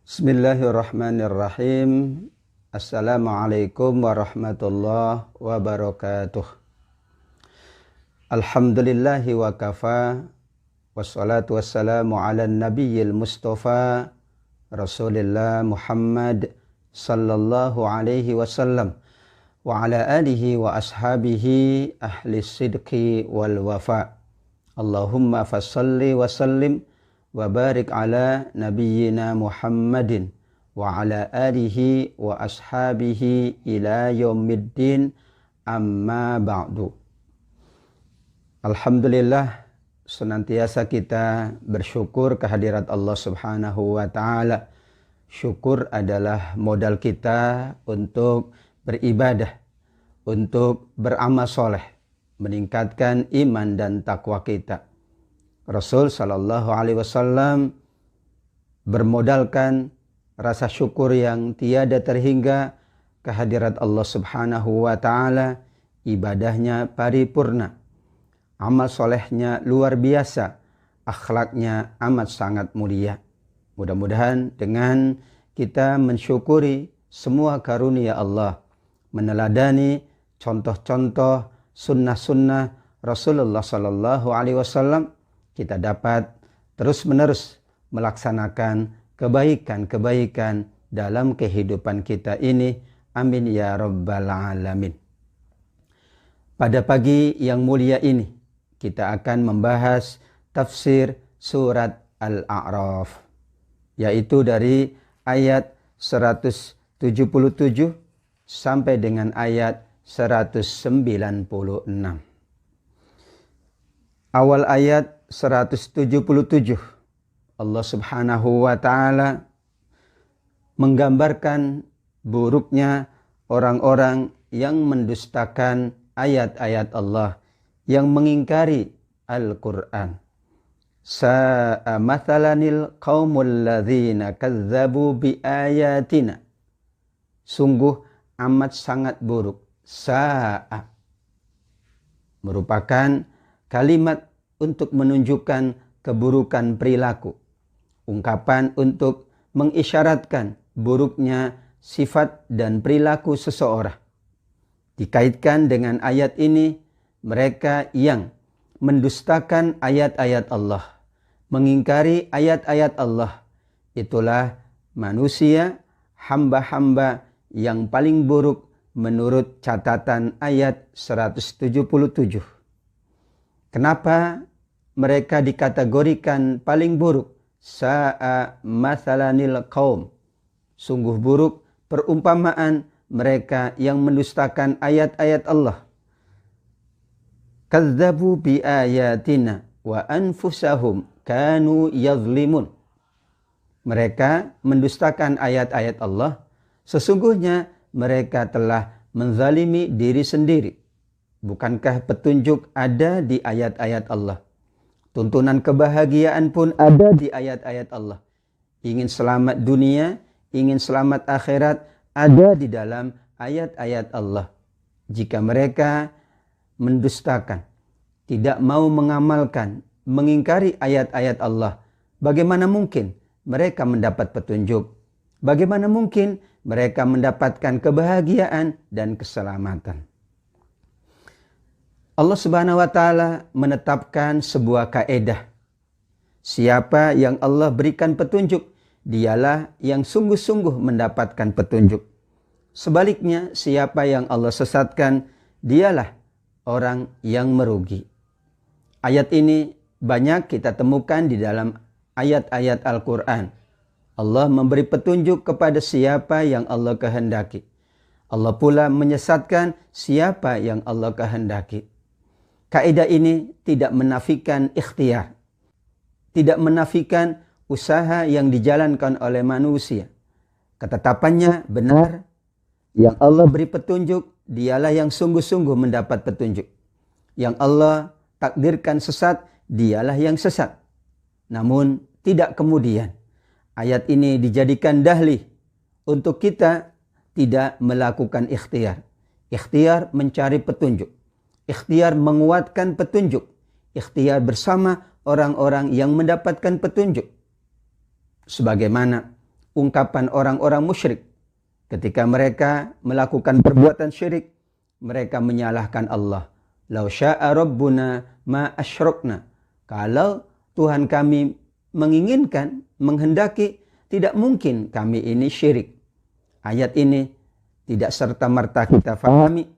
Bismillahirrahmanirrahim. Assalamualaikum warahmatullahi wabarakatuh. Alhamdulillahi wa kafa. Wassalatu wassalamu ala nabiyyil mustafa Rasulillah Muhammad sallallahu alaihi wasallam wa ala alihi wa ashabihi ahli sidqi wal wafa. Allahumma fassalli wa sallim wa barik ala nabiyyina Muhammadin wa ala alihi wa ashabihi ila yaumiddin, amma ba'du. Alhamdulillah, senantiasa kita bersyukur kehadirat Allah Subhanahu wa taala. Syukur adalah modal kita untuk beribadah, untuk beramal soleh, meningkatkan iman dan takwa kita. Rasul sallallahu alaihi wasallam bermodalkan rasa syukur yang tiada terhingga kehadirat Allah Subhanahu wa taala, ibadahnya paripurna, amal solehnya luar biasa, akhlaknya amat sangat mulia. Mudah-mudahan dengan kita mensyukuri semua karunia Allah, meneladani contoh-contoh sunnah-sunnah Rasulullah sallallahu alaihi wasallam, kita dapat terus-menerus melaksanakan kebaikan-kebaikan dalam kehidupan kita ini. Amin ya rabbal alamin. Pada pagi yang mulia ini, kita akan membahas tafsir surat Al-A'raf, yaitu dari ayat 177 sampai dengan ayat 196. Awal ayat 177, Allah Subhanahu wa taala menggambarkan buruknya orang-orang yang mendustakan ayat-ayat Allah, yang mengingkari Al-Quran. Sa'a mathalanil qaumul ladzina kazzabu bi ayatina. Sungguh amat sangat buruk. Sa'a merupakan kalimat untuk menunjukkan keburukan perilaku, ungkapan untuk mengisyaratkan buruknya sifat dan perilaku seseorang. Dikaitkan dengan ayat ini, mereka yang mendustakan ayat-ayat Allah, mengingkari ayat-ayat Allah, itulah manusia, hamba-hamba yang paling buruk menurut catatan ayat 177. Kenapa mereka dikategorikan paling buruk? Sa'a mathalanil qaum. Sungguh buruk perumpamaan mereka yang mendustakan ayat-ayat Allah. Kazzabu bi ayatina wa anfusahum kanu yazlimun. Mereka mendustakan ayat-ayat Allah, sesungguhnya mereka telah menzalimi diri sendiri. Bukankah petunjuk ada di ayat-ayat Allah? Tuntunan kebahagiaan pun ada di ayat-ayat Allah. Ingin selamat dunia, ingin selamat akhirat, ada di dalam ayat-ayat Allah. Jika mereka mendustakan, tidak mau mengamalkan, mengingkari ayat-ayat Allah, bagaimana mungkin mereka mendapat petunjuk? Bagaimana mungkin mereka mendapatkan kebahagiaan dan keselamatan? Allah Subhanahu wa taala menetapkan sebuah kaedah. Siapa yang Allah berikan petunjuk, dialah yang sungguh-sungguh mendapatkan petunjuk. Sebaliknya, siapa yang Allah sesatkan, dialah orang yang merugi. Ayat ini banyak kita temukan di dalam ayat-ayat Al-Quran. Allah memberi petunjuk kepada siapa yang Allah kehendaki. Allah pula menyesatkan siapa yang Allah kehendaki. Kaidah ini tidak menafikan ikhtiar, tidak menafikan usaha yang dijalankan oleh manusia. Ketetapannya benar, yang Allah beri petunjuk, dialah yang sungguh-sungguh mendapat petunjuk. Yang Allah takdirkan sesat, dialah yang sesat. Namun tidak kemudian ayat ini dijadikan dalih untuk kita tidak melakukan ikhtiar. Ikhtiar mencari petunjuk. Ikhtiar menguatkan petunjuk. Ikhtiar bersama orang-orang yang mendapatkan petunjuk. Sebagaimana ungkapan orang-orang musyrik. Ketika mereka melakukan perbuatan syirik, mereka menyalahkan Allah. Lau sya'a rabbuna ma asyrokna. Kalau Tuhan kami menginginkan, menghendaki, tidak mungkin kami ini syirik. Ayat ini tidak serta-merta kita fahami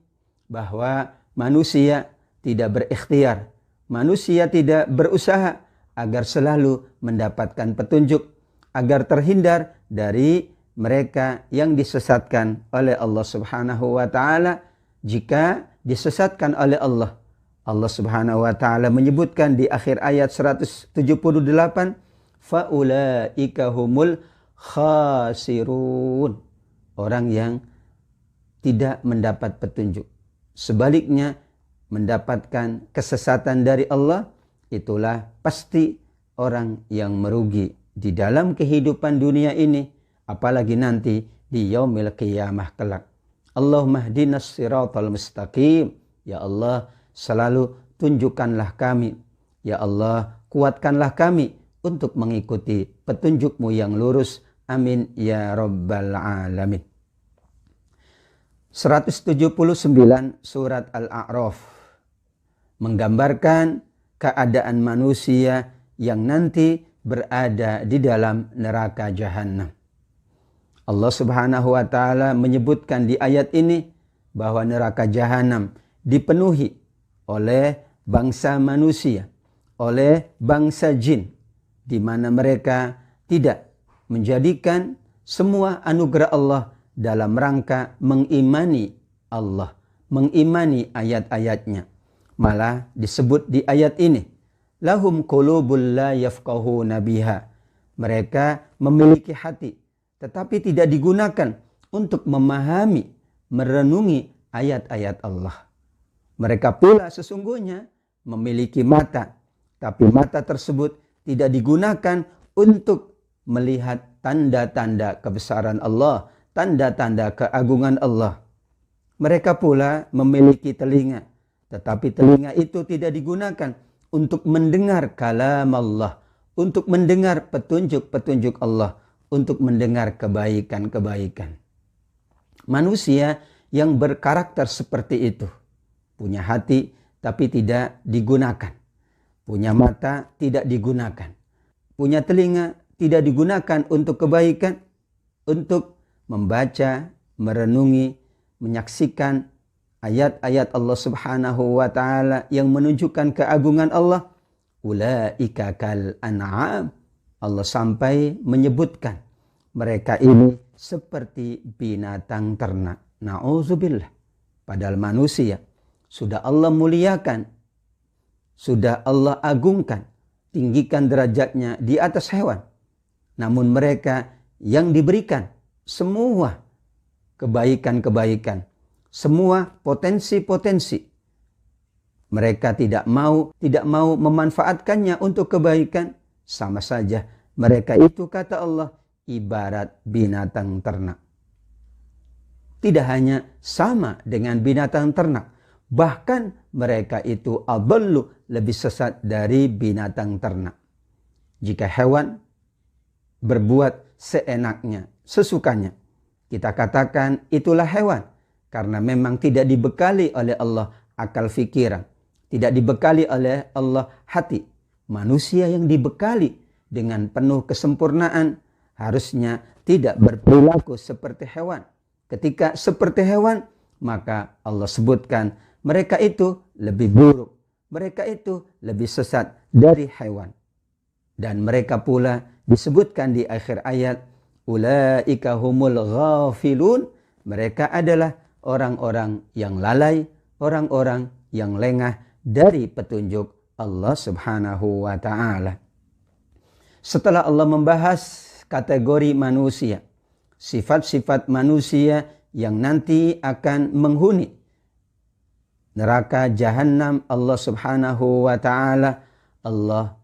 bahwa manusia tidak berikhtiar, manusia tidak berusaha agar selalu mendapatkan petunjuk, agar terhindar dari mereka yang disesatkan oleh Allah Subhanahu wa taala. Jika disesatkan oleh Allah, Allah Subhanahu wa taala menyebutkan di akhir ayat 178, faulaika humul khasirun, orang yang tidak mendapat petunjuk. Sebaliknya, mendapatkan kesesatan dari Allah, itulah pasti orang yang merugi di dalam kehidupan dunia ini, apalagi nanti di yaumil qiyamah kelak. Allahumma hdinas siratal mustaqim. Ya Allah, selalu tunjukkanlah kami. Ya Allah, kuatkanlah kami untuk mengikuti petunjuk-Mu yang lurus. Amin ya rabbal alamin. 179 surat Al-A'raf menggambarkan keadaan manusia yang nanti berada di dalam neraka jahanam. Allah Subhanahu wa taala menyebutkan di ayat ini bahwa neraka jahanam dipenuhi oleh bangsa manusia, oleh bangsa jin, di mana mereka tidak menjadikan semua anugerah Allah dalam rangka mengimani Allah, mengimani ayat-ayatnya. Malah disebut di ayat ini, lahum qulubul la yafqahuna biha. Mereka memiliki hati, tetapi tidak digunakan untuk memahami, merenungi ayat-ayat Allah. Mereka pula sesungguhnya memiliki mata, tapi mata tersebut tidak digunakan untuk melihat tanda-tanda kebesaran Allah, tanda-tanda keagungan Allah. Mereka pula memiliki telinga, tetapi telinga itu tidak digunakan untuk mendengar kalam Allah, untuk mendengar petunjuk-petunjuk Allah, untuk mendengar kebaikan-kebaikan. Manusia yang berkarakter seperti itu, punya hati tapi tidak digunakan, punya mata tidak digunakan, punya telinga tidak digunakan untuk kebaikan, untuk membaca, merenungi, menyaksikan ayat-ayat Allah Subhanahu wa taala yang menunjukkan keagungan Allah. Ulaika kal an'am. Allah sampai menyebutkan mereka ini seperti binatang ternak. Na'udzubillah. Padahal manusia sudah Allah muliakan, sudah Allah agungkan, tinggikan derajatnya di atas hewan. Namun mereka yang diberikan semua kebaikan-kebaikan, semua potensi-potensi, mereka tidak mau memanfaatkannya untuk kebaikan. Sama saja mereka itu, kata Allah, ibarat binatang ternak. Tidak hanya sama dengan binatang ternak, bahkan mereka itu adallu, lebih sesat dari binatang ternak. Jika hewan berbuat seenaknya, sesukanya, kita katakan itulah hewan, karena memang tidak dibekali oleh Allah akal fikiran, tidak dibekali oleh Allah hati. Manusia yang dibekali dengan penuh kesempurnaan harusnya tidak berperilaku seperti hewan. Ketika seperti hewan, maka Allah sebutkan mereka itu lebih buruk, mereka itu lebih sesat dari hewan. Dan mereka pula disebutkan di akhir ayat, ulaika humul ghafilun. Mereka adalah orang-orang yang lalai, orang-orang yang lengah dari petunjuk Allah Subhanahu wa ta'ala. Setelah Allah membahas kategori manusia, sifat-sifat manusia yang nanti akan menghuni neraka jahanam Allah Subhanahu wa ta'ala, Allah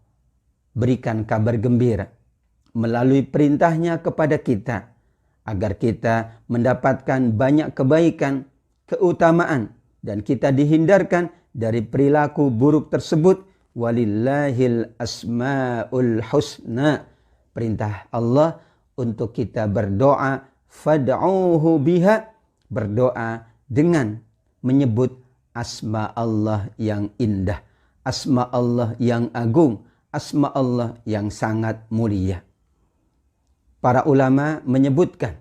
berikan kabar gembira melalui perintahnya kepada kita agar kita mendapatkan banyak kebaikan, keutamaan, dan kita dihindarkan dari perilaku buruk tersebut. Walillahil asmaul husna. Perintah Allah untuk kita berdoa, fad'uhu biha, berdoa dengan menyebut asma Allah yang indah, asma Allah yang agung, asma Allah yang sangat mulia. Para ulama menyebutkan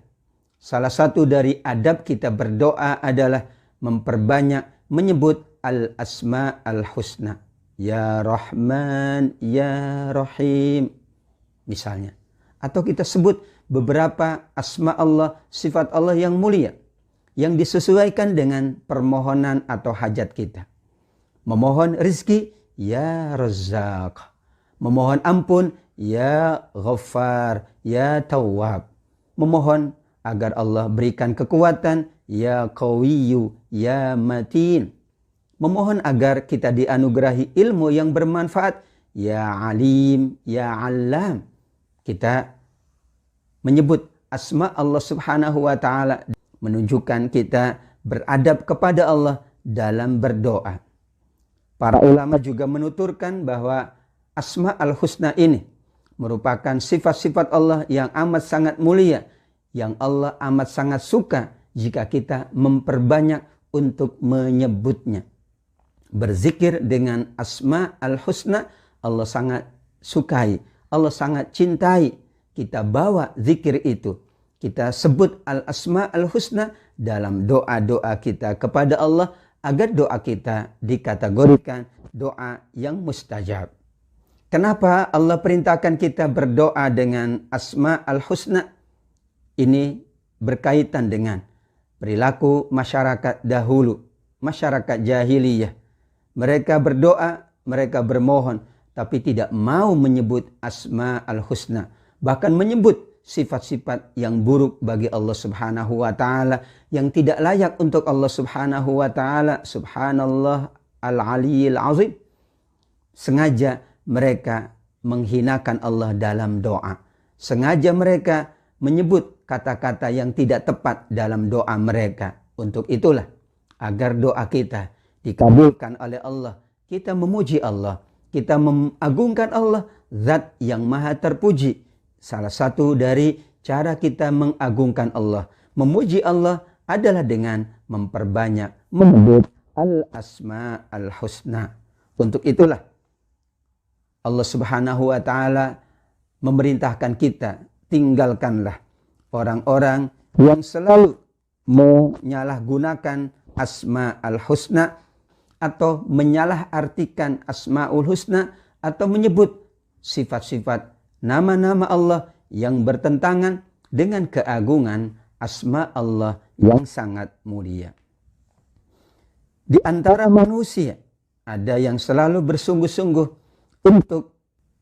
salah satu dari adab kita berdoa adalah memperbanyak menyebut al-asma al-husna. Ya Rahman, Ya Rahim, misalnya. Atau kita sebut beberapa asma Allah, sifat Allah yang mulia, yang disesuaikan dengan permohonan atau hajat kita. Memohon rizki, Ya Razzaq. Memohon ampun, Ya Ghaffar, Ya Tawwab. Memohon agar Allah berikan kekuatan, Ya Qawiyyu, Ya Matin. Memohon agar kita dianugerahi ilmu yang bermanfaat, Ya Alim, Ya Allam. Kita menyebut asma Allah subhanahu wa ta'ala menunjukkan kita beradab kepada Allah dalam berdoa. Para ulama juga menuturkan bahwa asma al-husna ini merupakan sifat-sifat Allah yang amat sangat mulia, yang Allah amat sangat suka jika kita memperbanyak untuk menyebutnya. Berzikir dengan asma al-husna Allah sangat sukai, Allah sangat cintai. Kita bawa zikir itu, kita sebut al-asma al-husna dalam doa-doa kita kepada Allah agar doa kita dikategorikan doa yang mustajab. Kenapa Allah perintahkan kita berdoa dengan asma al-husna? Ini berkaitan dengan perilaku masyarakat dahulu, masyarakat jahiliyah. Mereka berdoa, mereka bermohon, tapi tidak mau menyebut asma al-husna. Bahkan menyebut sifat-sifat yang buruk bagi Allah subhanahu wa ta'ala, yang tidak layak untuk Allah subhanahu wa ta'ala. Subhanallah al-aliyyil azim. Sengaja mereka menghinakan Allah dalam doa. Sengaja mereka menyebut kata-kata yang tidak tepat dalam doa mereka. Untuk itulah, agar doa kita dikabulkan oleh Allah, kita memuji Allah, kita mengagungkan Allah, zat yang maha terpuji. Salah satu dari cara kita mengagungkan Allah, memuji Allah adalah dengan memperbanyak menyebut al-asma al-husna. Untuk itulah Allah subhanahu wa ta'ala memerintahkan kita, tinggalkanlah orang-orang yang selalu menyalahgunakan asma al-husna, atau menyalahartikan asmaul husna, atau menyebut sifat-sifat nama-nama Allah yang bertentangan dengan keagungan asma Allah yang sangat mulia. Di antara manusia ada yang selalu bersungguh-sungguh untuk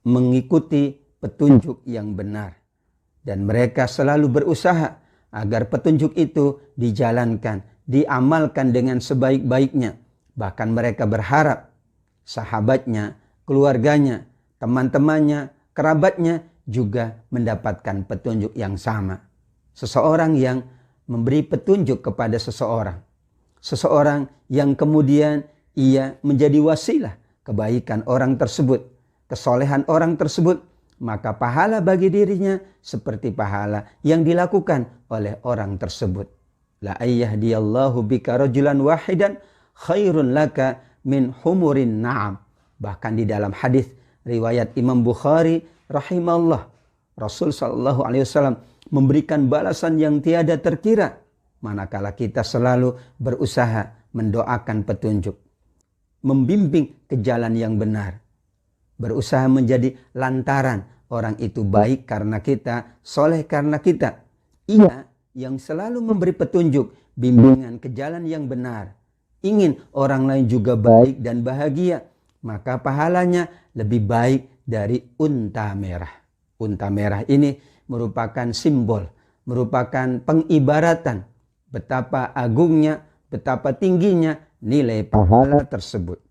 mengikuti petunjuk yang benar, dan mereka selalu berusaha agar petunjuk itu dijalankan, diamalkan dengan sebaik-baiknya. Bahkan mereka berharap sahabatnya, keluarganya, teman-temannya, kerabatnya juga mendapatkan petunjuk yang sama. Seseorang yang memberi petunjuk kepada seseorang, seseorang yang kemudian ia menjadi wasilah kebaikan orang tersebut, kesolehan orang tersebut, maka pahala bagi dirinya seperti pahala yang dilakukan oleh orang tersebut. La ayyahdiyallahu bika rajulan wahidan khairun laka min humurin na'am. Bahkan di dalam hadis riwayat Imam Bukhari rahimahullah, Rasul sallallahu alaihi wasallam memberikan balasan yang tiada terkira manakala kita selalu berusaha mendoakan petunjuk, membimbing ke jalan yang benar, berusaha menjadi lantaran orang itu baik karena kita, soleh karena kita. Ia yang selalu memberi petunjuk, bimbingan ke jalan yang benar, ingin orang lain juga baik dan bahagia, maka pahalanya lebih baik dari unta merah. Unta merah ini merupakan simbol, merupakan pengibaratan betapa agungnya, betapa tingginya nilai pahala tersebut.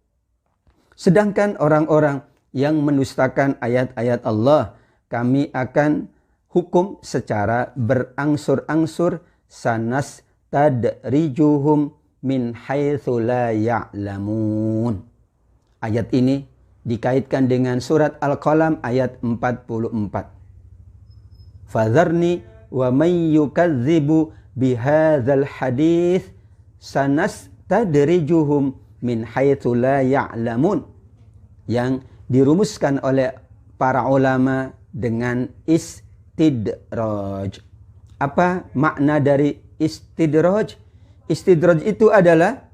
Sedangkan orang-orang yang mendustakan ayat-ayat Allah, kami akan hukum secara berangsur-angsur, sanas tadrijuhum min haitsu la ya'lamun. Ayat ini dikaitkan dengan surat Al-Qalam ayat 44. Fadharni wa man yukadzibu bihadzal hadits sanastadrijuhum min haitsu la ya'lamun. Yang dirumuskan oleh para ulama dengan istidraj. Apa makna dari istidraj? Istidraj itu adalah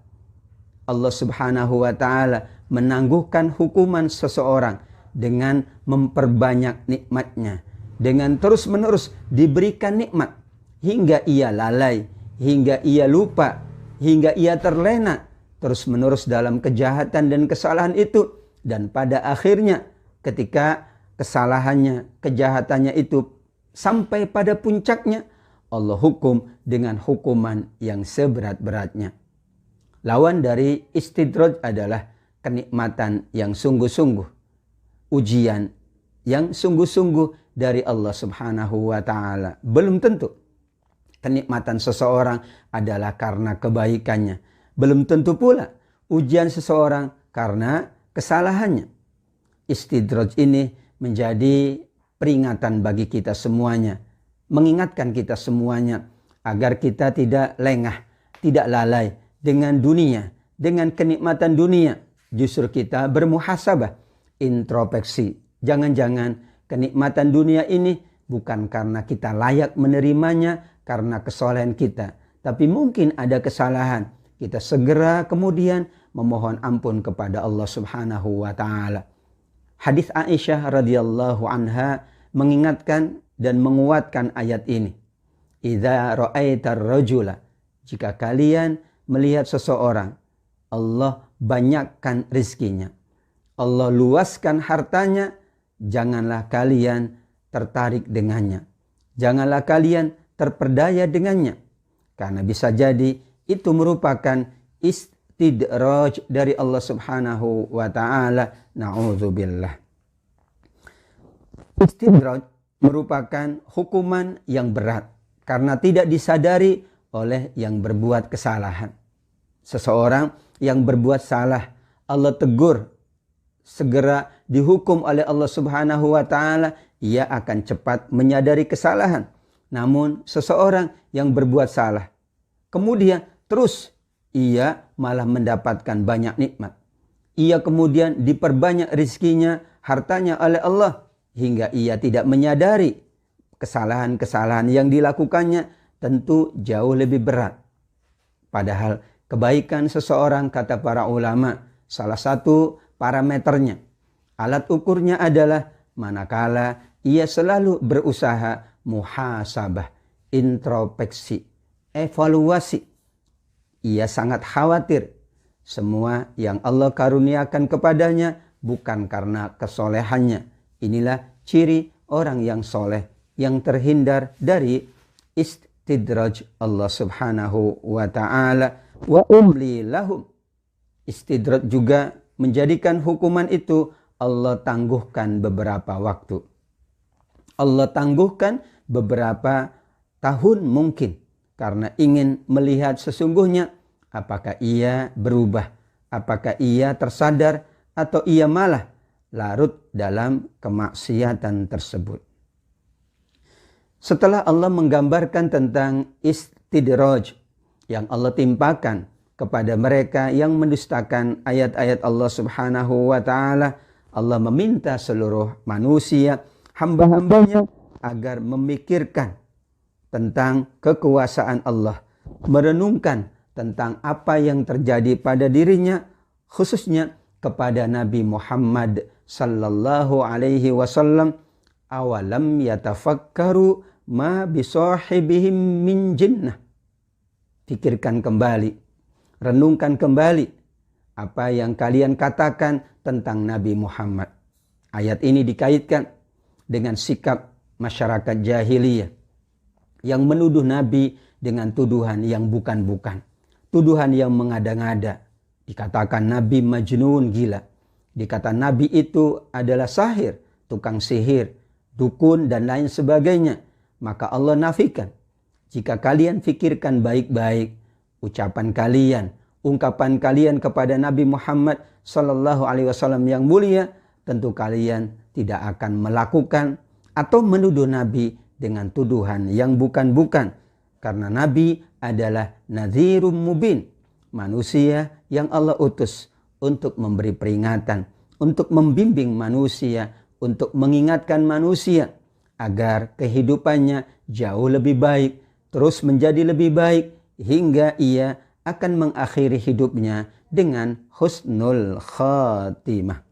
Allah Subhanahu wa taala menangguhkan hukuman seseorang dengan memperbanyak nikmatnya, dengan terus-menerus diberikan nikmat hingga ia lalai, hingga ia lupa, hingga ia terlena terus-menerus dalam kejahatan dan kesalahan itu, dan pada akhirnya ketika kesalahannya, kejahatannya itu sampai pada puncaknya, Allah hukum dengan hukuman yang seberat-beratnya. Lawan dari istidraj adalah kenikmatan yang sungguh-sungguh, ujian yang sungguh-sungguh dari Allah Subhanahu wa taala. Belum tentu kenikmatan seseorang adalah karena kebaikannya. Belum tentu pula ujian seseorang karena kesalahannya. Istidraj ini menjadi peringatan bagi kita semuanya, mengingatkan kita semuanya agar kita tidak lengah, tidak lalai dengan dunia, dengan kenikmatan dunia. Justru kita bermuhasabah, introspeksi. Jangan-jangan kenikmatan dunia ini bukan karena kita layak menerimanya, karena kesalahan kita, tapi mungkin ada kesalahan. Kita segera kemudian memohon ampun kepada Allah Subhanahu wa taala. Hadis Aisyah radhiyallahu anha mengingatkan dan menguatkan ayat ini. Idza ra'aitar rajula, jika kalian melihat seseorang, Allah banyakkan rizkinya, Allah luaskan hartanya, janganlah kalian tertarik dengannya, janganlah kalian terperdaya dengannya, karena bisa jadi itu merupakan istidraj dari Allah Subhanahu wa taala. Na'udzubillah. Istidraj merupakan hukuman yang berat karena tidak disadari oleh yang berbuat kesalahan. Seseorang yang berbuat salah, Allah tegur, segera dihukum oleh Allah Subhanahu wa taala, ia akan cepat menyadari kesalahan. Namun seseorang yang berbuat salah, kemudian terus ia malah mendapatkan banyak nikmat. Ia kemudian diperbanyak rizkinya, hartanya oleh Allah, hingga ia tidak menyadari kesalahan-kesalahan yang dilakukannya tentu jauh lebih berat. Padahal kebaikan seseorang, kata para ulama, salah satu parameternya, alat ukurnya adalah manakala ia selalu berusaha muhasabah, introspeksi, evaluasi. Ia sangat khawatir semua yang Allah karuniakan kepadanya bukan karena kesolehannya. Inilah ciri orang yang soleh, yang terhindar dari istidraj Allah Subhanahu wa ta'ala. Wa umli lahum. Istidraj juga menjadikan hukuman itu Allah tangguhkan beberapa waktu. Allah tangguhkan beberapa tahun mungkin, karena ingin melihat sesungguhnya apakah ia berubah, apakah ia tersadar, atau ia malah larut dalam kemaksiatan tersebut. Setelah Allah menggambarkan tentang istidraj yang Allah timpakan kepada mereka yang mendustakan ayat-ayat Allah Subhanahu wa ta'ala, Allah meminta seluruh manusia, hamba-hambanya, agar memikirkan tentang kekuasaan Allah, merenungkan tentang apa yang terjadi pada dirinya, khususnya kepada Nabi Muhammad sallallahu alaihi wasallam. Awalam yatafakkaru ma bisahibihim min jinnah. Pikirkan kembali, renungkan kembali apa yang kalian katakan tentang Nabi Muhammad. Ayat ini dikaitkan dengan sikap masyarakat jahiliyah yang menuduh Nabi dengan tuduhan yang bukan-bukan, tuduhan yang mengada-ngada. Dikatakan Nabi majnun, gila. Dikatakan Nabi itu adalah sahir, tukang sihir, dukun, dan lain sebagainya. Maka Allah nafikan. Jika kalian fikirkan baik-baik ucapan kalian, ungkapan kalian kepada Nabi Muhammad sallallahu alaihi wasallam yang mulia, tentu kalian tidak akan melakukan atau menuduh Nabi dengan tuduhan yang bukan-bukan. Karena Nabi adalah nadhirum mubin, manusia yang Allah utus untuk memberi peringatan, untuk membimbing manusia, untuk mengingatkan manusia agar kehidupannya jauh lebih baik, terus menjadi lebih baik, hingga ia akan mengakhiri hidupnya dengan husnul khatimah.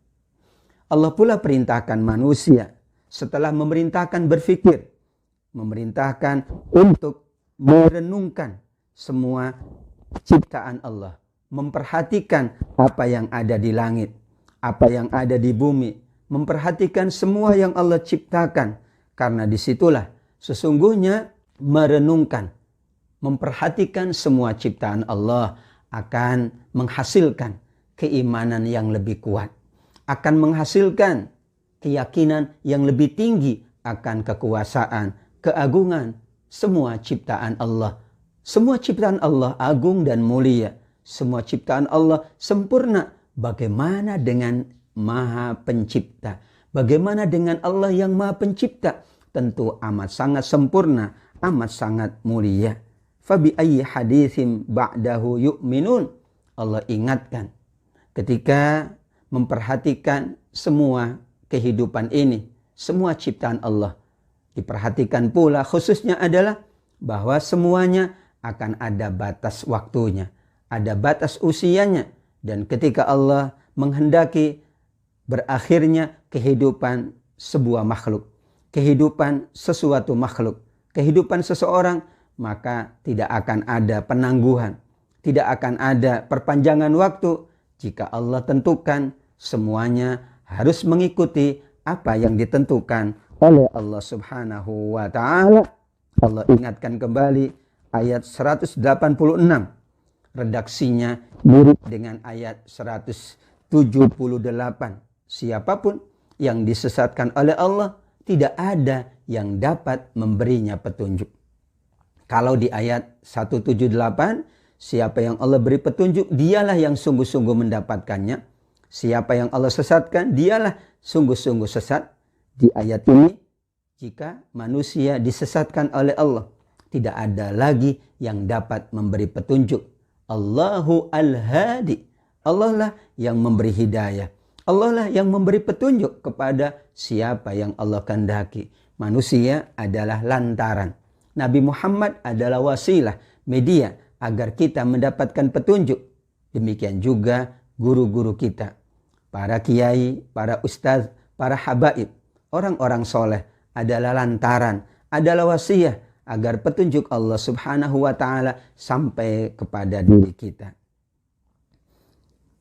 Allah pula perintahkan manusia setelah memerintahkan berfikir, memerintahkan untuk merenungkan semua ciptaan Allah, memperhatikan apa yang ada di langit, apa yang ada di bumi, memperhatikan semua yang Allah ciptakan. Karena disitulah sesungguhnya merenungkan, memperhatikan semua ciptaan Allah akan menghasilkan keimanan yang lebih kuat, akan menghasilkan keyakinan yang lebih tinggi akan kekuasaan, keagungan semua ciptaan Allah. Semua ciptaan Allah agung dan mulia. Semua ciptaan Allah sempurna. Bagaimana dengan Maha Pencipta? Bagaimana dengan Allah yang Maha Pencipta? Tentu amat sangat sempurna, amat sangat mulia. Fabi ayyi haditsin ba'dahu yu'minun. Allah ingatkan ketika memperhatikan semua kehidupan ini, semua ciptaan Allah. Diperhatikan pula khususnya adalah bahwa semuanya akan ada batas waktunya, ada batas usianya. Dan ketika Allah menghendaki berakhirnya kehidupan sebuah makhluk, kehidupan sesuatu makhluk, kehidupan seseorang, maka tidak akan ada penangguhan, tidak akan ada perpanjangan waktu. Jika Allah tentukan, semuanya harus mengikuti apa yang ditentukan oleh Allah Subhanahu wa ta'ala. Allah ingatkan kembali ayat 186. Redaksinya mirip dengan ayat 178. Siapapun yang disesatkan oleh Allah, tidak ada yang dapat memberinya petunjuk. Kalau di ayat 178, siapa yang Allah beri petunjuk, dialah yang sungguh-sungguh mendapatkannya. Siapa yang Allah sesatkan, dialah sungguh-sungguh sesat. Di ayat ini, jika manusia disesatkan oleh Allah, tidak ada lagi yang dapat memberi petunjuk. Allahu al-hadi. Allah lah yang memberi hidayah. Allah lah yang memberi petunjuk kepada siapa yang Allah kehendaki. Manusia adalah lantaran. Nabi Muhammad adalah wasilah, media agar kita mendapatkan petunjuk. Demikian juga guru-guru kita, para kiai, para ustaz, para habaib, orang-orang soleh adalah lantaran, adalah wasilah agar petunjuk Allah Subhanahu wa ta'ala sampai kepada diri kita.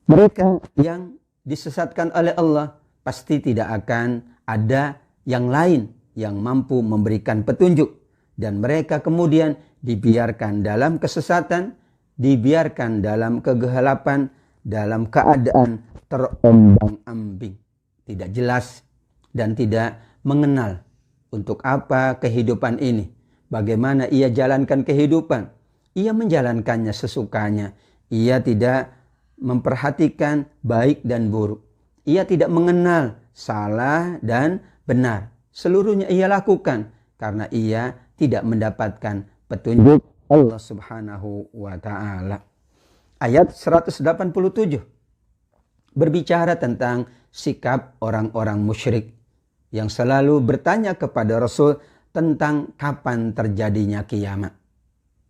Mereka yang disesatkan oleh Allah pasti tidak akan ada yang lain yang mampu memberikan petunjuk. Dan mereka kemudian dibiarkan dalam kesesatan, dibiarkan dalam kegelapan, dalam keadaan terombang-ambing. Tidak jelas dan tidak mengenal untuk apa kehidupan ini. Bagaimana ia jalankan kehidupan. Ia menjalankannya sesukanya. Ia tidak memperhatikan baik dan buruk. Ia tidak mengenal salah dan benar. Seluruhnya ia lakukan karena ia tidak mendapatkan petunjuk Allah Subhanahu wa ta'ala. Ayat 187 berbicara tentang sikap orang-orang musyrik yang selalu bertanya kepada Rasul tentang kapan terjadinya kiamat.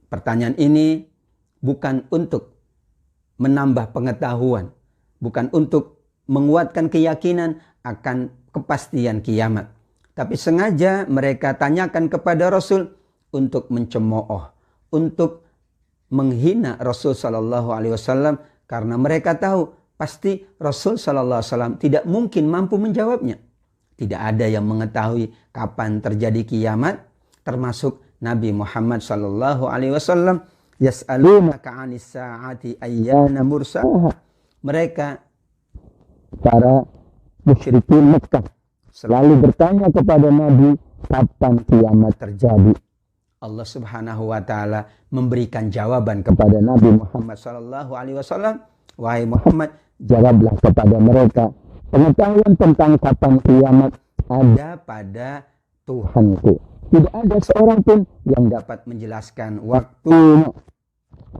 Pertanyaan ini bukan untuk menambah pengetahuan, bukan untuk menguatkan keyakinan akan kepastian kiamat. Tapi sengaja mereka tanyakan kepada Rasul untuk mencemooh, untuk menghina Rasul Sallallahu Alaihi Wasallam, karena mereka tahu pasti Rasul Sallallahu Alaihi Wasallam tidak mungkin mampu menjawabnya. Tidak ada yang mengetahui kapan terjadi kiamat, termasuk Nabi Muhammad Sallallahu Alaihi Wasallam. Yas'alunaka 'anis sa'ati ayyana mursaha. Mereka para musyrikin Mekah selalu bertanya kepada Nabi, kapan kiamat terjadi? Allah Subhanahu wa ta'ala memberikan jawaban kepada Nabi Muhammad sallallahu alaihi wasallam, wahai Muhammad, jawablah kepada mereka, pengetahuan tentang kapan kiamat ada pada Tuhanku. Tidak ada seorang pun yang dapat menjelaskan waktunya.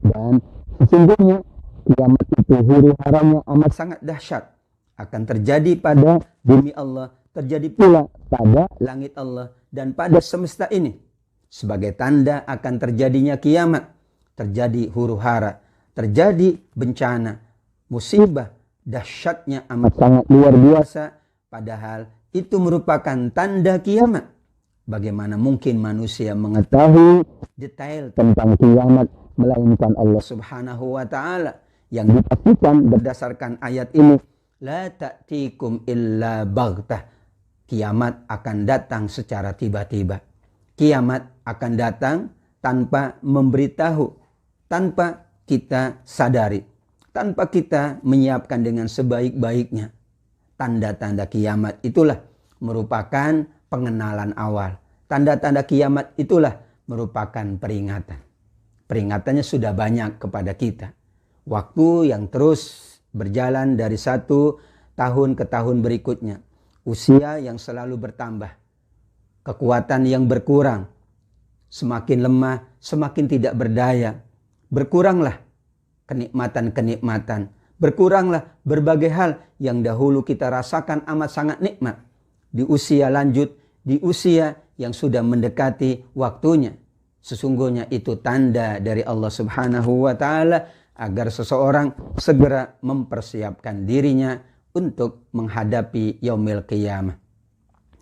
Dan sesungguhnya kiamat itu huru-haranya amat sangat dahsyat. Akan terjadi pada bumi Allah, terjadi pula pada langit Allah dan pada semesta ini. Sebagai tanda akan terjadinya kiamat, terjadi huru-hara, terjadi bencana, musibah, dahsyatnya amat sangat luar biasa. Padahal itu merupakan tanda kiamat. Bagaimana mungkin manusia mengetahui detail tentang kiamat melainkan Allah Subhanahu wa taala yang dipastikan berdasarkan ayat ini, la ta'tikum illa baghtah. Kiamat akan datang secara tiba-tiba. Kiamat akan datang tanpa memberitahu, tanpa kita sadari, tanpa kita menyiapkan dengan sebaik-baiknya. Tanda-tanda kiamat itulah merupakan pengenalan awal. Tanda-tanda kiamat itulah merupakan peringatan. Peringatannya sudah banyak kepada kita. Waktu yang terus berjalan dari satu tahun ke tahun berikutnya. Usia yang selalu bertambah. Kekuatan yang berkurang. Semakin lemah, semakin tidak berdaya. Berkuranglah kenikmatan-kenikmatan. Berkuranglah berbagai hal yang dahulu kita rasakan amat sangat nikmat. Di usia lanjut, di usia yang sudah mendekati waktunya. Sesungguhnya itu tanda dari Allah Subhanahu wa taala agar seseorang segera mempersiapkan dirinya untuk menghadapi yaumil qiyamah.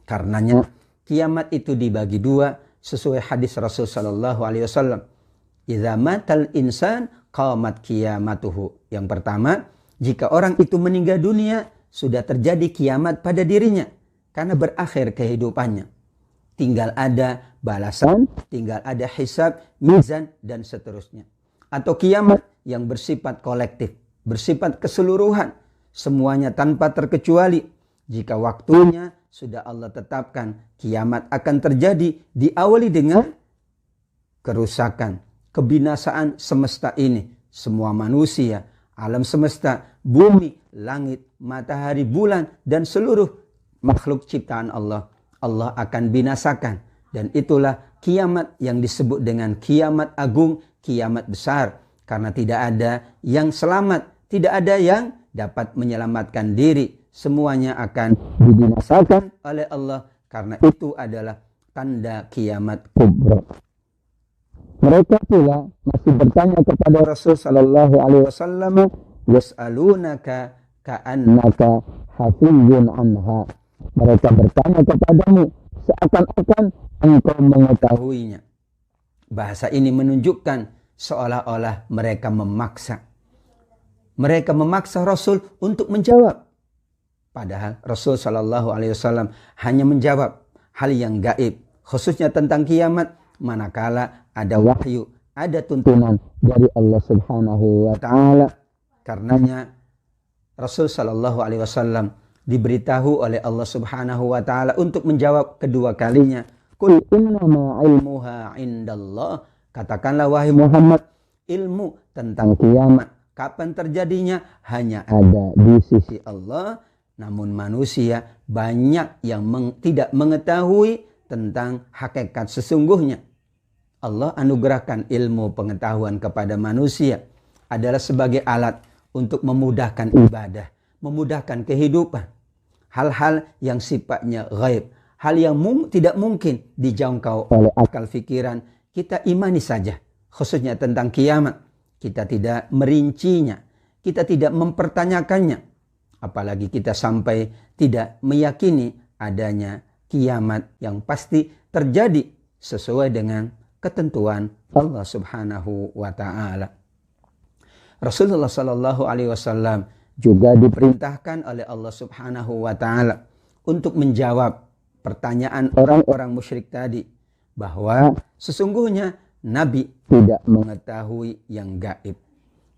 Karenanya kiamat itu dibagi dua sesuai hadis Rasul sallallahu alaihi wasallam. Idza matal insan qamat qiyamatuhu. Yang pertama, jika orang itu meninggal dunia, sudah terjadi kiamat pada dirinya karena berakhir kehidupannya. Tinggal ada balasan, tinggal ada hisab, mizan, dan seterusnya. Atau kiamat yang bersifat kolektif, bersifat keseluruhan, semuanya tanpa terkecuali. Jika waktunya sudah Allah tetapkan, kiamat akan terjadi, diawali dengan kerusakan, kebinasaan semesta ini. Semua manusia, alam semesta, bumi, langit, matahari, bulan, dan seluruh makhluk ciptaan Allah, Allah akan binasakan. Dan itulah kiamat yang disebut dengan kiamat agung, kiamat besar. Karena tidak ada yang selamat, tidak ada yang dapat menyelamatkan diri. Semuanya akan dibinasakan oleh Allah. Karena itu adalah tanda kiamat kubra. Mereka pula masih bertanya kepada Rasul sallallahu alaihi wasallam, yas'alunaka ka'annaka hafizun anha. Mereka bertanya kepadamu seakan-akan engkau mengetahuinya. Bahasa ini menunjukkan seolah-olah mereka memaksa. Mereka memaksa Rasul untuk menjawab. Padahal Rasul sallallahu alaihi wasallam hanya menjawab hal yang gaib, khususnya tentang kiamat, manakala ada wahyu, ada tuntunan dari Allah Subhanahu wa taala. Karenanya Rasul sallallahu alaihi wasallam diberitahu oleh Allah Subhanahu wa taala untuk menjawab kedua kalinya, qul innama ilmuha indallah. Katakanlah wahai Muhammad, ilmu tentang kiamat, kapan terjadinya, hanya ada di sisi Allah. Namun manusia banyak yang tidak mengetahui tentang hakikat sesungguhnya. Allah anugerahkan ilmu pengetahuan kepada manusia adalah sebagai alat untuk memudahkan ibadah, memudahkan kehidupan. Hal-hal yang sifatnya ghaib, hal yang tidak mungkin dijangkau oleh akal fikiran, kita imani saja. Khususnya tentang kiamat, kita tidak merincinya, kita tidak mempertanyakannya. Apalagi kita sampai tidak meyakini adanya kiamat yang pasti terjadi sesuai dengan ketentuan Allah Subhanahu wa taala. Rasulullah sallallahu alaihi wasallam juga diperintahkan oleh Allah Subhanahu wa taala untuk menjawab pertanyaan orang-orang musyrik tadi, bahwa sesungguhnya Nabi tidak mengetahui yang gaib.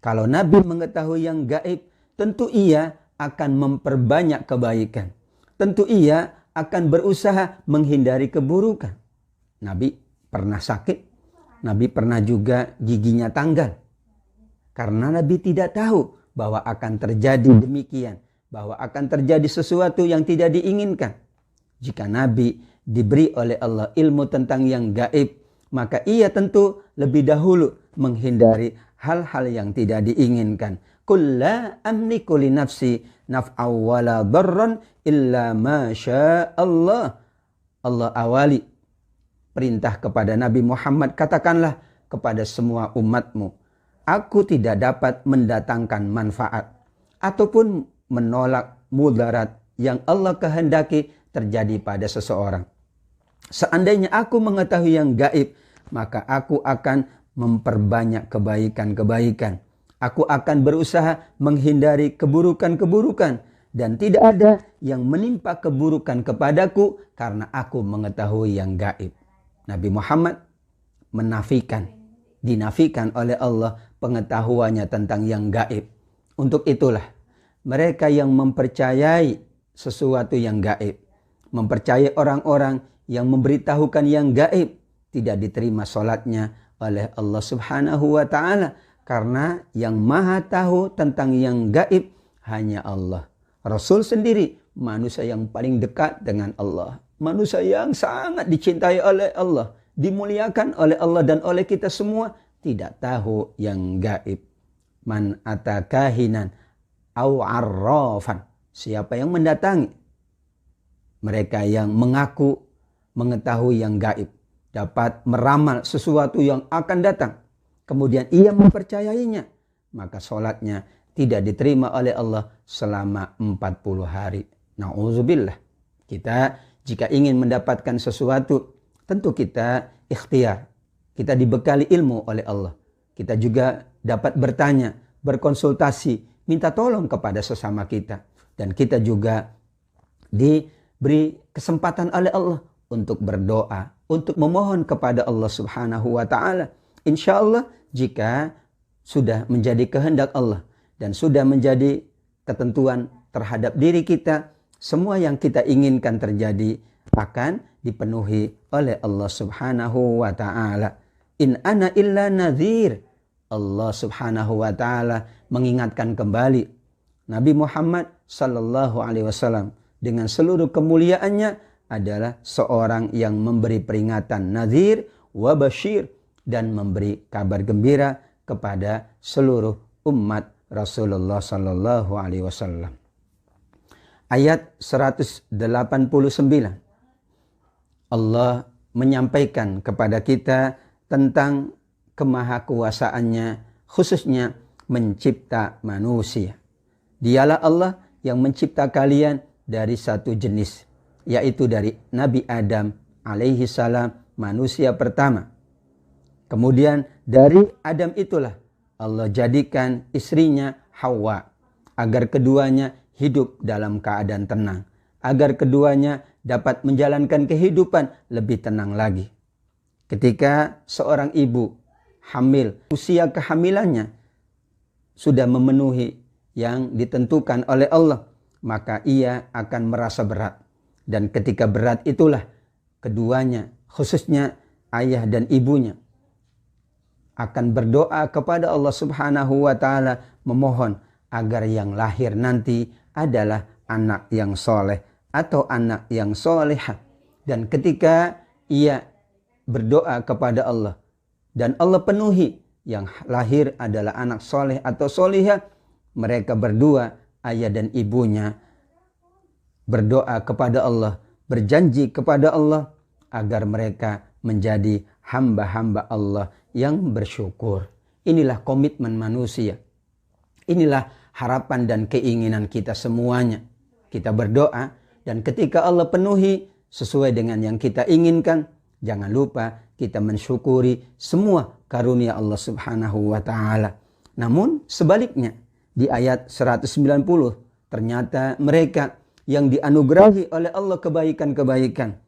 Kalau Nabi mengetahui yang gaib, tentu ia akan memperbanyak kebaikan. Tentu ia akan berusaha menghindari keburukan. Nabi pernah sakit, Nabi pernah juga giginya tanggal. Karena Nabi tidak tahu bahwa akan terjadi demikian, bahwa akan terjadi sesuatu yang tidak diinginkan. Jika Nabi diberi oleh Allah ilmu tentang yang gaib, maka ia tentu lebih dahulu menghindari hal-hal yang tidak diinginkan. Qul la amliku li nafsi naf'aw wala darran illa ma syaa Allah. Allah awali perintah kepada Nabi Muhammad, katakanlah kepada semua umatmu, aku tidak dapat mendatangkan manfaat ataupun menolak mudarat yang Allah kehendaki terjadi pada seseorang. Seandainya aku mengetahui yang gaib, maka aku akan memperbanyak kebaikan-kebaikan. Aku akan berusaha menghindari keburukan-keburukan. Dan tidak ada yang menimpa keburukan kepadaku karena aku mengetahui yang gaib. Nabi Muhammad dinafikan oleh Allah pengetahuannya tentang yang gaib. Untuk itulah mereka yang mempercayai sesuatu yang gaib, mempercayai orang-orang yang memberitahukan yang gaib, tidak diterima sholatnya oleh Allah Subhanahu wa ta'ala. Karena yang maha tahu tentang yang gaib hanya Allah. Rasul sendiri manusia yang paling dekat dengan Allah. Manusia yang sangat dicintai oleh Allah, dimuliakan oleh Allah dan oleh kita semua, tidak tahu yang gaib. Man atakahinan au arrafan. Siapa yang mendatangi mereka yang mengaku mengetahui yang gaib, dapat meramal sesuatu yang akan datang, kemudian ia mempercayainya, maka sholatnya tidak diterima oleh Allah selama 40 hari. Na'udzubillah. Kita jika ingin mendapatkan sesuatu, tentu kita ikhtiar. Kita dibekali ilmu oleh Allah. Kita juga dapat bertanya, berkonsultasi, minta tolong kepada sesama kita. Dan kita juga diberi kesempatan oleh Allah untuk berdoa, untuk memohon kepada Allah Subhanahu wa ta'ala. Insya Allah jika sudah menjadi kehendak Allah dan sudah menjadi ketentuan terhadap diri kita, semua yang kita inginkan terjadi akan dipenuhi oleh Allah Subhanahu wa ta'ala. In ana illa nadhir. Allah Subhanahu wa ta'ala mengingatkan kembali Nabi Muhammad sallallahu alaihi wasallam dengan seluruh kemuliaannya adalah seorang yang memberi peringatan, nadhir wa basyir, dan memberi kabar gembira kepada seluruh umat Rasulullah sallallahu alaihi wasallam. Ayat 189. Allah menyampaikan kepada kita tentang kemahakuasaannya, khususnya mencipta manusia. Dialah Allah yang mencipta kalian dari satu jenis, yaitu dari Nabi Adam alaihi salam, manusia pertama. Kemudian dari Adam itulah Allah jadikan istrinya Hawa, agar keduanya hidup dalam keadaan tenang, agar keduanya dapat menjalankan kehidupan lebih tenang lagi. Ketika seorang ibu hamil, usia kehamilannya sudah memenuhi yang ditentukan oleh Allah, maka ia akan merasa berat. Dan ketika berat itulah keduanya, khususnya ayah dan ibunya, akan berdoa kepada Allah Subhanahu wa ta'ala, memohon agar yang lahir nanti adalah anak yang soleh atau anak yang solehah. Dan ketika ia berdoa kepada Allah dan Allah penuhi yang lahir adalah anak soleh atau solehah, mereka berdua, ayah dan ibunya, berdoa kepada Allah, berjanji kepada Allah agar mereka menjadi hamba-hamba Allah yang bersyukur. Inilah komitmen manusia. Inilah harapan dan keinginan kita semuanya. Kita berdoa dan ketika Allah penuhi sesuai dengan yang kita inginkan, jangan lupa kita mensyukuri semua karunia Allah Subhanahu wa ta'ala. Namun sebaliknya, di ayat 190 ternyata mereka yang dianugerahi oleh Allah kebaikan-kebaikan,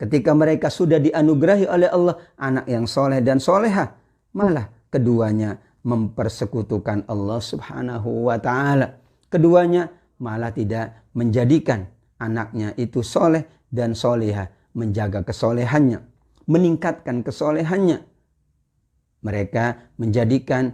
ketika mereka sudah dianugerahi oleh Allah anak yang soleh dan solehah, malah keduanya mempersekutukan Allah Subhanahu wa ta'ala. Keduanya malah tidak menjadikan anaknya itu soleh dan solehah, menjaga kesolehannya, meningkatkan kesolehannya. Mereka menjadikan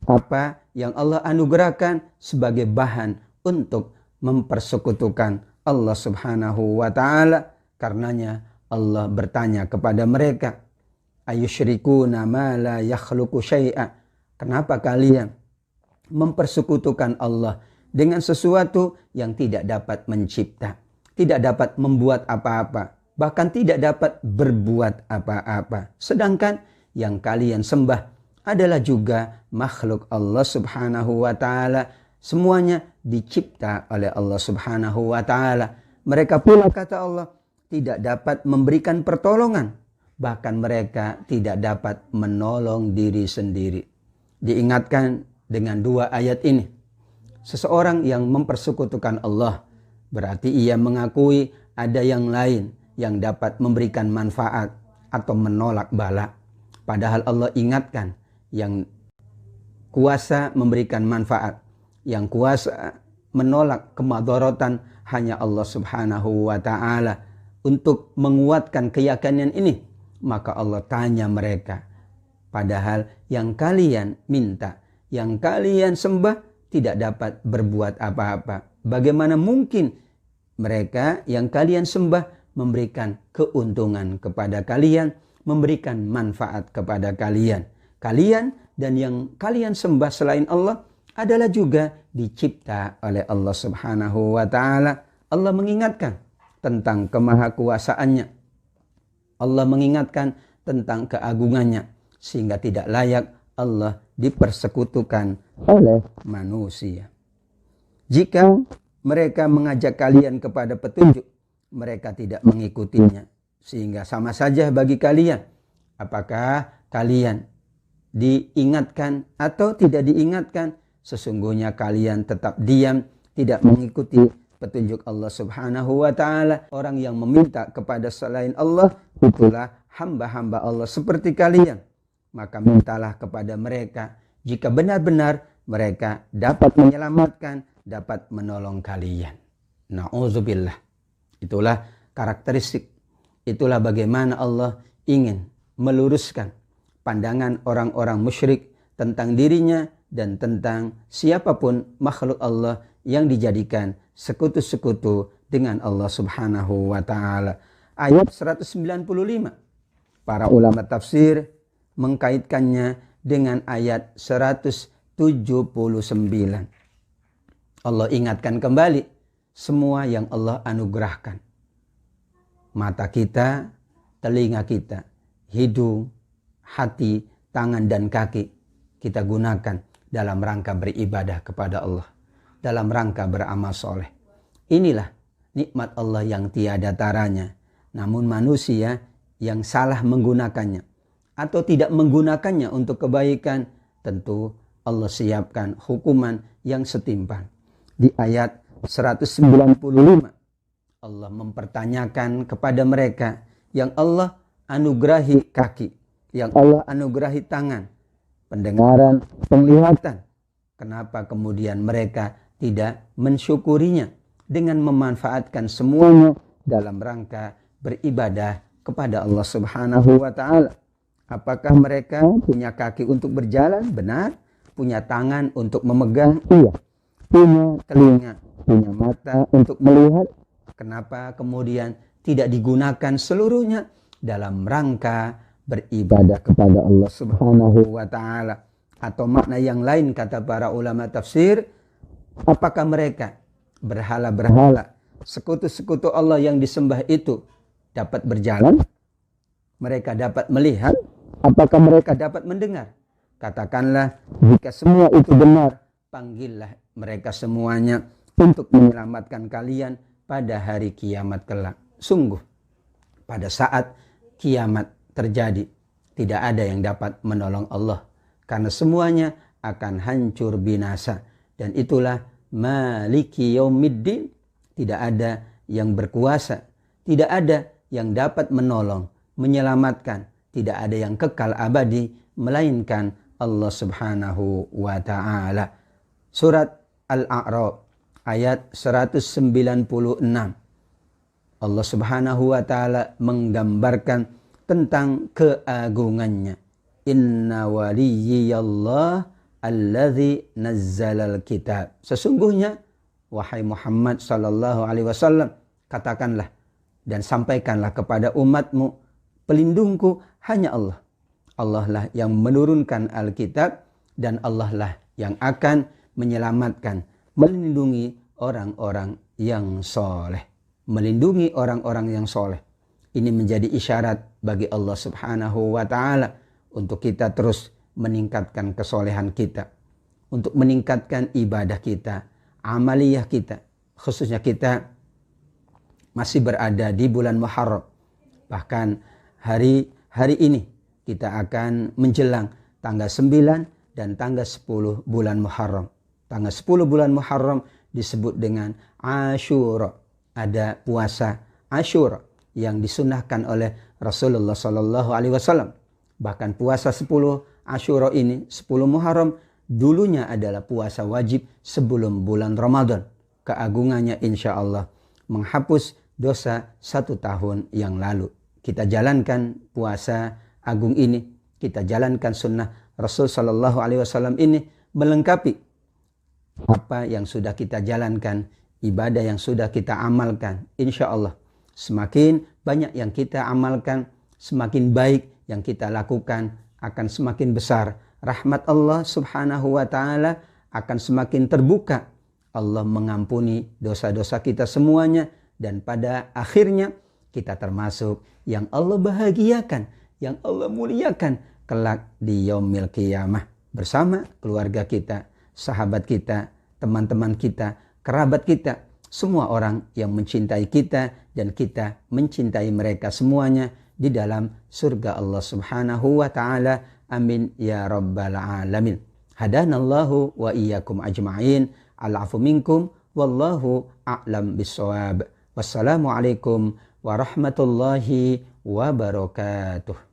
apa yang Allah anugerahkan sebagai bahan untuk mempersekutukan Allah Subhanahu wa ta'ala. Karenanya Allah bertanya kepada mereka, ayusyrikuna ma la yakhluqu syai'a. Kenapa kalian mempersekutukan Allah dengan sesuatu yang tidak dapat mencipta, tidak dapat membuat apa-apa, bahkan tidak dapat berbuat apa-apa. Sedangkan yang kalian sembah adalah juga makhluk Allah Subhanahu wa ta'ala. Semuanya dicipta oleh Allah Subhanahu wa ta'ala. Mereka pula, kata Allah, tidak dapat memberikan pertolongan. Bahkan mereka tidak dapat menolong diri sendiri. Diingatkan dengan dua ayat ini. Seseorang yang mempersekutukan Allah berarti ia mengakui ada yang lain yang dapat memberikan manfaat atau menolak bala. Padahal Allah ingatkan yang kuasa memberikan manfaat, yang kuasa menolak kemadharatan hanya Allah Subhanahu wa ta'ala. Untuk menguatkan keyakinan ini, maka Allah tanya mereka, padahal yang kalian minta, yang kalian sembah tidak dapat berbuat apa-apa. Bagaimana mungkin mereka yang kalian sembah memberikan keuntungan kepada kalian, memberikan manfaat kepada kalian? Kalian dan yang kalian sembah selain Allah adalah juga dicipta oleh Allah Subhanahu wa ta'ala. Allah mengingatkan tentang kemahakuasaannya. Allah mengingatkan tentang keagungannya, sehingga tidak layak Allah dipersekutukan oleh manusia. Jika mereka mengajak kalian kepada petunjuk, mereka tidak mengikutinya, sehingga sama saja bagi kalian apakah kalian diingatkan atau tidak diingatkan. Sesungguhnya kalian tetap diam, tidak mengikuti petunjuk Allah Subhanahu wa ta'ala. Orang yang meminta kepada selain Allah itulah hamba-hamba Allah seperti kalian. Maka mintalah kepada mereka jika benar-benar mereka dapat menyelamatkan, dapat menolong kalian. Na'udzubillah. Itulah karakteristik, itulah bagaimana Allah ingin meluruskan pandangan orang-orang musyrik tentang dirinya dan tentang siapapun makhluk Allah yang dijadikan sekutu-sekutu dengan Allah Subhanahu wa ta'ala. Ayat 195. Para ulama tafsir mengkaitkannya dengan ayat 179. Allah ingatkan kembali semua yang Allah anugerahkan. Mata kita, telinga kita, hidung, hati, tangan dan kaki kita gunakan dalam rangka beribadah kepada Allah, dalam rangka beramal soleh. Inilah nikmat Allah yang tiada taranya. Namun manusia yang salah menggunakannya atau tidak menggunakannya untuk kebaikan, tentu Allah siapkan hukuman yang setimpal. Di ayat 195 Allah mempertanyakan kepada mereka yang Allah anugerahi kaki, yang Allah anugerahi tangan, pendengaran, penglihatan. Kenapa kemudian mereka tidak mensyukurinya dengan memanfaatkan semuanya dalam rangka beribadah kepada Allah Subhanahu wa ta'ala? Apakah mereka punya kaki untuk berjalan? Benar. Punya tangan untuk memegang? Iya. Punya telinga, punya mata untuk melihat? Kenapa kemudian tidak digunakan seluruhnya dalam rangka beribadah kepada Allah Subhanahu wa ta'ala? Atau makna yang lain kata para ulama tafsir, apakah mereka berhala-berhala, sekutu-sekutu Allah yang disembah itu dapat berjalan? Mereka dapat melihat? Apakah mereka dapat mendengar? Katakanlah, jika semua itu benar, panggillah mereka semuanya untuk menyelamatkan kalian pada hari kiamat kelak. Sungguh, pada saat kiamat terjadi, tidak ada yang dapat menolong Allah, karena semuanya akan hancur binasa. Dan itulah Maliki Yaumiddin. Tidak ada yang berkuasa, tidak ada yang dapat menolong, menyelamatkan, tidak ada yang kekal abadi melainkan Allah Subhanahu wa ta'ala. Surat Al-A'raf ayat 196. Allah Subhanahu wa ta'ala menggambarkan tentang keagungannya. Inna waliyyallah alladzi nazzalal kitab. Sesungguhnya wahai Muhammad sallallahu alaihi wasallam, katakanlah dan sampaikanlah kepada umatmu, pelindungku hanya Allah. Allah lah yang menurunkan Alkitab dan Allah lah yang akan menyelamatkan, melindungi orang-orang yang soleh. Melindungi orang-orang yang soleh. Ini menjadi isyarat bagi Allah Subhanahu wa ta'ala untuk kita terus meningkatkan kesolehan kita, untuk meningkatkan ibadah kita, amaliyah kita, khususnya kita masih berada di bulan Muharram. Bahkan hari ini kita akan menjelang tanggal 9 dan tanggal 10 bulan Muharram. Tanggal 10 bulan Muharram disebut dengan Asyura. Ada puasa Asyura yang disunahkan oleh Rasulullah SAW. Bahkan puasa 10 Asyura ini, 10 Muharram, dulunya adalah puasa wajib sebelum bulan Ramadan. Keagungannya insya Allah menghapus dosa 1 tahun yang lalu. Kita jalankan puasa agung ini, kita jalankan sunnah Rasul SAW ini, melengkapi apa yang sudah kita jalankan, ibadah yang sudah kita amalkan. Insya Allah semakin banyak yang kita amalkan, semakin baik yang kita lakukan, akan semakin besar rahmat Allah Subhanahu wa ta'ala, akan semakin terbuka. Allah mengampuni dosa-dosa kita semuanya, dan pada akhirnya kita termasuk yang Allah bahagiakan, yang Allah muliakan kelak di yaumil qiyamah bersama keluarga kita, sahabat kita, teman-teman kita, kerabat kita, semua orang yang mencintai kita dan kita mencintai mereka semuanya di dalam surga Allah Subhanahu wa ta'ala. Amin ya rabbal alamin. Hadanallahu wa iyyakum ajma'in. Al-afu minkum wallahu a'lam bissawab. Wassalamualaikum warahmatullahi wabarakatuh.